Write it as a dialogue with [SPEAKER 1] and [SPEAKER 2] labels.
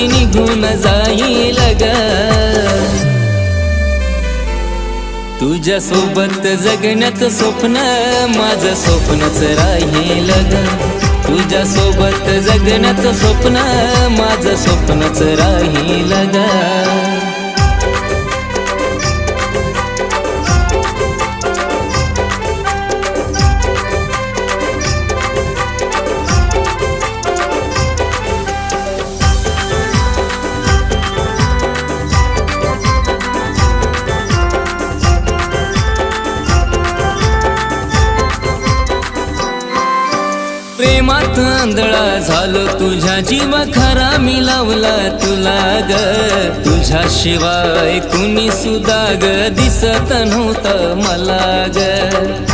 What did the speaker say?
[SPEAKER 1] मी निघून जाईल ग तुझ्या सोबत जगण्याचं स्वप्न माझं स्वप्नच राहील ग तुझ्या सोबत जगण्याचं स्वप्न माझं स्वप्नच राहील ग प्रेमात आंधळा झालो तुझ्या जीवा खरा मी लावला तुला ग तुझ्याशिवाय कुणी सुद्धा ग दिसत नव्हतं मला ग